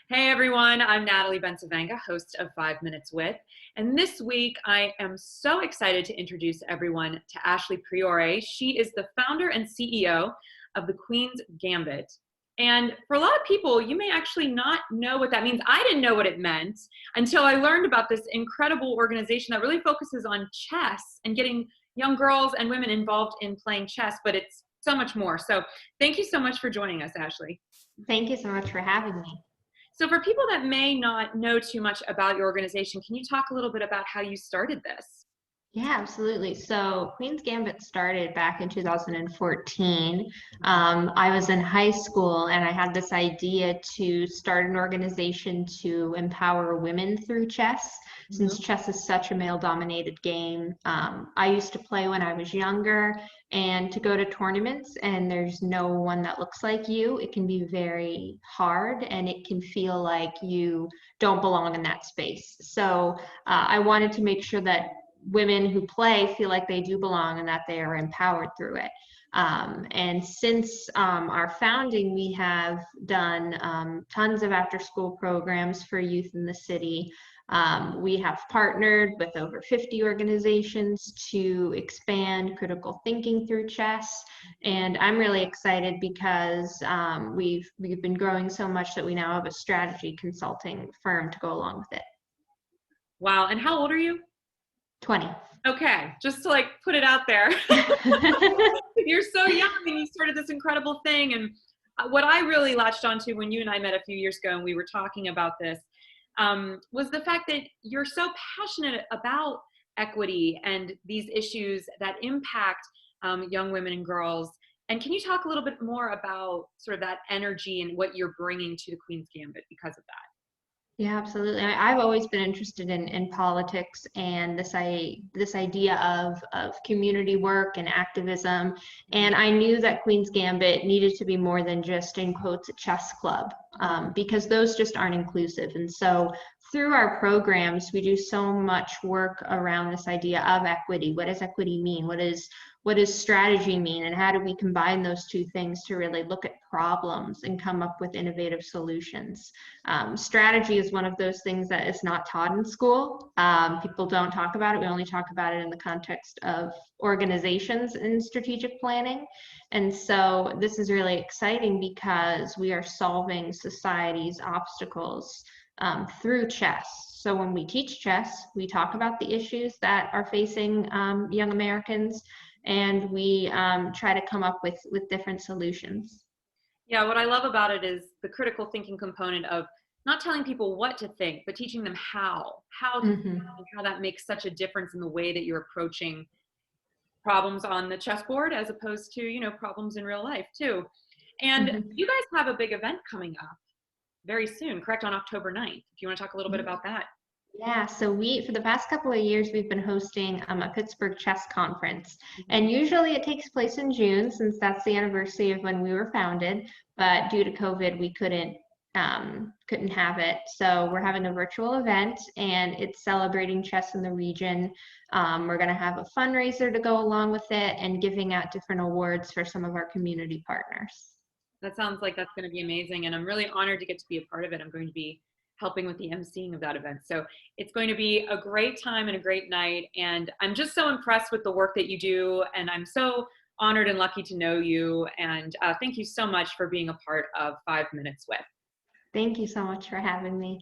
Hey everyone, I'm Natalie Bencivenga, host of 5 Minutes With. And this week I am so excited to introduce everyone to Ashley Priore. She is the founder and CEO of the Queen's Gambit. And for a lot of people, you may actually not know what that means. I didn't know what it meant until I learned about this incredible organization that really focuses on chess and getting young girls and women involved in playing chess, but it's so much more. So thank you so much for joining us, Ashley. Thank you so much for having me. So for people that may not know too much about your organization, can you talk a little bit about how you started this? Yeah, absolutely. So Queen's Gambit started back in 2014. I was in high school and I had this idea to start an organization to empower women through chess, since chess is such a male-dominated game. I used to play when I was younger, and to go to tournaments and there's no one that looks like you, it can be very hard and it can feel like you don't belong in that space. So I wanted to make sure that women who play feel like they do belong and that they are empowered through it. And since our founding, we have done tons of after-school programs for youth in the city. We have partnered with over 50 organizations to expand critical thinking through chess. And I'm really excited because we've been growing so much that we now have a strategy consulting firm to go along with it. Wow, and how old are you? 20. Okay, just to put it out there. You're so young and you started this incredible thing. And what I really latched onto when you and I met a few years ago and we were talking about this was the fact that you're so passionate about equity and these issues that impact young women and girls. And can you talk a little bit more about sort of that energy and what you're bringing to the Queen's Gambit because of that? Yeah, absolutely. I've always been interested in politics and this idea of community work and activism. And I knew that Queen's Gambit needed to be more than just, in quotes, a chess club, because those just aren't inclusive. And so through our programs, we do so much work around this idea of equity. What does equity mean? What does strategy mean? And how do we combine those two things to really look at problems and come up with innovative solutions? Strategy is one of those things that is not taught in school. People don't talk about it. We only talk about it in the context of organizations and strategic planning. And so this is really exciting because we are solving society's obstacles through chess. So when we teach chess, we talk about the issues that are facing young Americans, and we try to come up with different solutions. Yeah, what I love about it is the critical thinking component of not telling people what to think, but teaching them how and how that makes such a difference in the way that you're approaching problems on the chessboard as opposed to, problems in real life too. And you guys have a big event coming up very soon, correct? On October 9th. Do you want to talk a little bit about that? Yeah, so for the past couple of years, we've been hosting a Pittsburgh chess conference. And usually it takes place in June, since that's the anniversary of when we were founded. But due to COVID, we couldn't have it. So we're having a virtual event, and it's celebrating chess in the region. We're going to have a fundraiser to go along with it and giving out different awards for some of our community partners. That sounds like that's going to be amazing. And I'm really honored to get to be a part of it. I'm going to be helping with the emceeing of that event. So it's going to be a great time and a great night. And I'm just so impressed with the work that you do. And I'm so honored and lucky to know you. And thank you so much for being a part of 5 Minutes With. Thank you so much for having me.